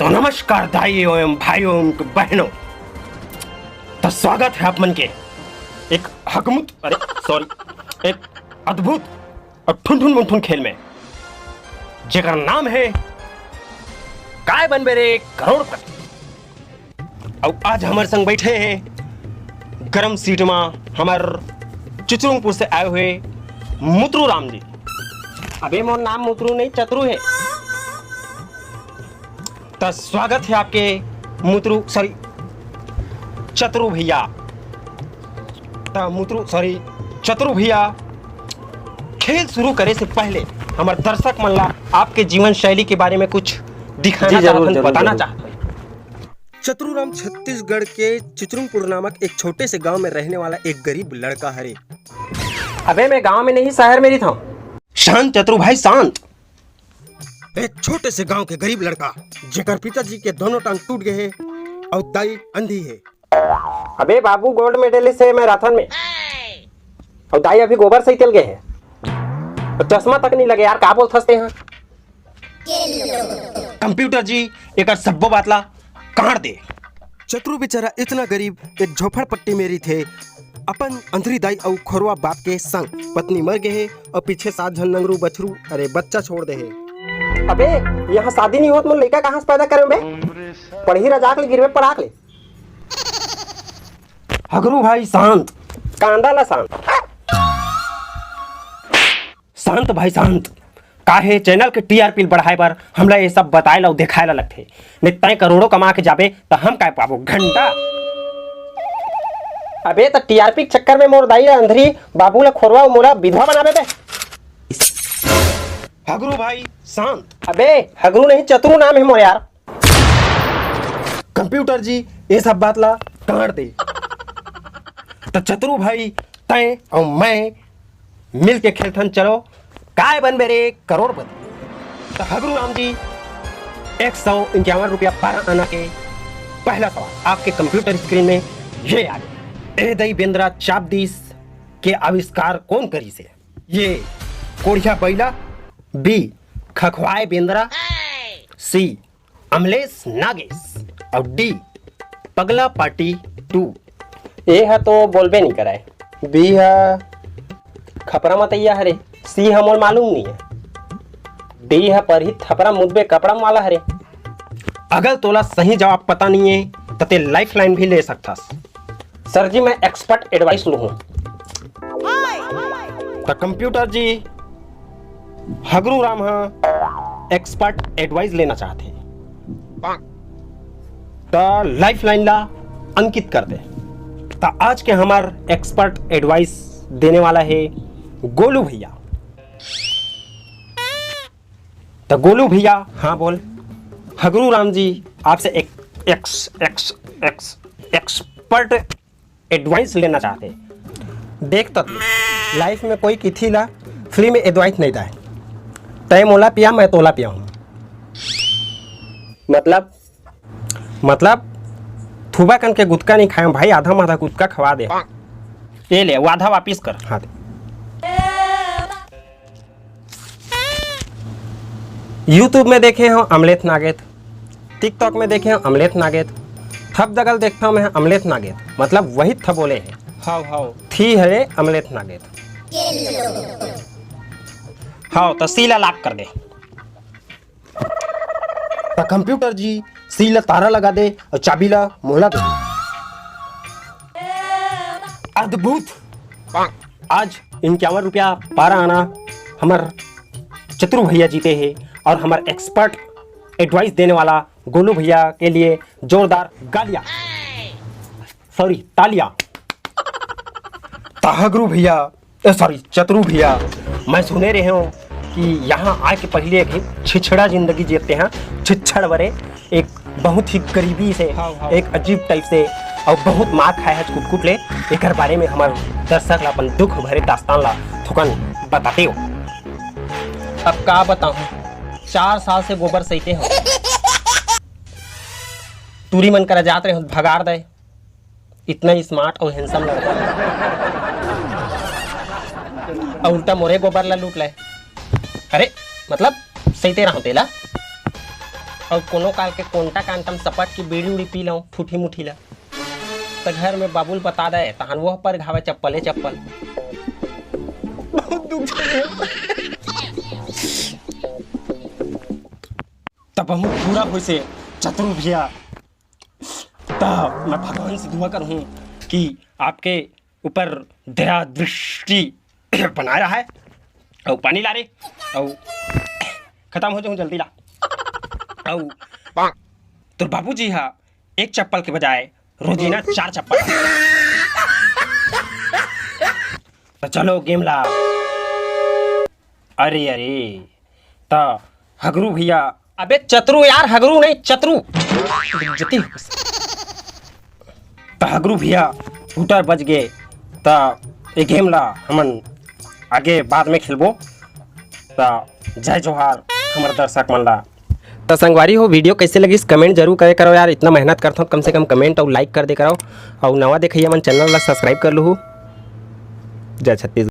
तो नमस्कार दाइयों एवं भाइयों एवं बहनों, तो स्वागत है आप मन के एक एक अद्भुत और ठुन मुठुन खेल में, जेकर नाम है काय बनबे रे करोड़पति। और आज हमारे संग बैठे हैं गरम सीट में हमार चिचरुंगपुर से आए हुए मुतरू राम जी। अबे मोर नाम मुतरू नहीं चतरू है। तो स्वागत है आपके चतरू भैया। चतरू भैया, खेल शुरू करे से पहले हमारे दर्शक मन ला आपके जीवन शैली के बारे में कुछ दिखाना बताना चाहते हैं। चतुराम छत्तीसगढ़ के चिचरुंगपुर नामक एक छोटे से गांव में रहने वाला एक गरीब लड़का है। अबे मैं गांव में नहीं शहर में रहता हूँ। शांत चतुर भाई शांत। एक छोटे से गांव के गरीब लड़का जेकर पिताजी के दोनों टांग टूट गए हैं और दाई अंधी है। अबे बाबू गोल्ड मेडलिस्ट है मैं राथन में, और दाई अभी गोबर से ही चल गए हैं। तो चश्मा तक नहीं लगे यार, क्या बोल थसते हैं। कंप्यूटर जी एक सब्बो बातला काट दे। चतुर बेचारा इतना गरीब एक झोपड़पट्टी में थे। अपन अंधरी दाई और खोरवा बाप के संग पत्नी मर गए और पीछे 7 जन नंगरू बछरू बच्चा छोड़ दे है। अबे यहाँ शादी नहीं होत, लड़का कहाँ से पैदा करे बे? पढ़ी रजाक ले गिरवे पढ़ाक ले। हगरू भाई शांत, कांदा ला शांत भाई शांत। काहे चैनल के टीआरपी बढ़ाए पर हमला ये सब बताए ला दिखाए ला लगते। नहीं तय करोड़ों कमा के जाबे तो हम काय पाबो घंटा। अबे तो टीआरपी के चक्कर में मोर दाई अंधरी बाबू ला खोरवा मोला विधवा बनाबे बे। हगरू भाई शांत। अबे हगरू नहीं चतुरू नाम है मोर यार। कंप्यूटर जी ये सब बात ला काट दे। तो चतुरू भाई तय और मैं मिल के खेलथन चलो काय बनबे रे करोड़पति। तो हगरू राम जी 151 रुपया 12 आना के पहला सवाल आपके कंप्यूटर स्क्रीन में ये आ गया। ए दई बेंद्रा चापदीस के आविष्कार कौन करी से? ये कोढ़िया बैला, बी खखवाए बेंद्रा, सी अमलेश नागेश और डी पगला पार्टी 2। ए है तो बोलबे नहीं कराए, बी है खपरा मतैया हरे, सी हमोल मालूम नहीं है, डी है पर ही थपरा मुदबे कपड़ा वाला हरे। अगर तोला सही जवाब पता नहीं है तो ते लाइफ लाइन भी ले सकता। सर जी मैं एक्सपर्ट एडवाइस लू हूँ। तो कंप्यूटर जी हगरू राम एक्सपर्ट एडवाइस लेना चाहते हैं तो लाइफ लाइन ला अंकित कर दे। तो आज के हमार एक्सपर्ट एडवाइस देने वाला है गोलू भैया। तो गोलू भैया हाँ बोल। हगरू राम जी आपसे एक एक्सपर्ट एडवाइस लेना चाहते हैं। देख तो लाइफ में कोई किसी ला फ्री में एडवाइस नहीं था। तय मोला पिया मैं तोला पिया हूँ। मतलब थुबा कन के गुटका नहीं खाए भाई, आधा माधा गुटका खवा दे। ये ले वो आधा वापिस कर। हाँ यूट्यूब में देखे हो अमलेथ नागेत, टिकटॉक में देखे हो अमलेथ नागेत, थप दगल देखता हूँ मैं अमलेथ नागेत, मतलब वही थ बोले है। हाउ थी हरे अमलेथ नागेत। हाँ तो सीला लॉक कर दे। तो कंप्यूटर जी सीला तारा लगा दे और चाबी ला मोहला दे। अद्भुत। आज 51 रुपया 12 आना हमार चतुर भैया जीते हैं और हमारे एक्सपर्ट एडवाइस देने वाला गोलू भैया के लिए जोरदार गालियां, सॉरी तालियां। हगरू भैया चतुरू भैया, मैं सुने रहे हूँ कि यहाँ आके पहले एक छिछड़ा जिंदगी जीते हैं। छिछड़ बरे एक बहुत ही गरीबी से, एक अजीब टाइप से और बहुत मार खाया है कुट ले। एक बारे में हमारे दर्शक ला अपन दुख भरे दास्तान ला थुकन बताते हो। अब का बताऊं, 4 साल से गोबर सहते हो। टूरी मन करा जात रहे भगाड़ दे। इतना स्मार्ट और हैंडसम लड़का और उल्टा मोरे गोबर ला लूट ले। अरे मतलब सहते रहो तेला और कोनो काल के कोंटा कांटम सपट की बीड़ी उड़ी पी लूँ फूटी मुठी ला तो घर में बाबुल बता दे तहन वो पर घावे चप्पल बहुत दुख तब बहुत पूरा हो से चतुर भैया तब मैं भगवान से दुआ करूँ कि आपके ऊपर दया दृष्टि बनाए रहा है और पानी ला रे और खत्म हो जाऊँ जल्दी ला और तो बाबूजी हाँ एक चप्पल के बजाय रोजीना 4 चप्पल तो चलो गेम ला अरे तो हगरू भैया अबे चतरू यार हगरू नहीं चतरू तो हगरू भैया स्कूटर बज गए तो ये गेम ला हमन आगे बाद में खेलबो तो जय जोहार हमारे दर्शक मन ला तो संगवारी हो वीडियो कैसे लगी कमेंट जरूर करे करो यार इतना मेहनत करता हूँ कम से कम कमेंट और लाइक कर दे करो और नवा देखिए मन चैनल ला सब्सक्राइब कर लूँ जय छत्तीसगढ़।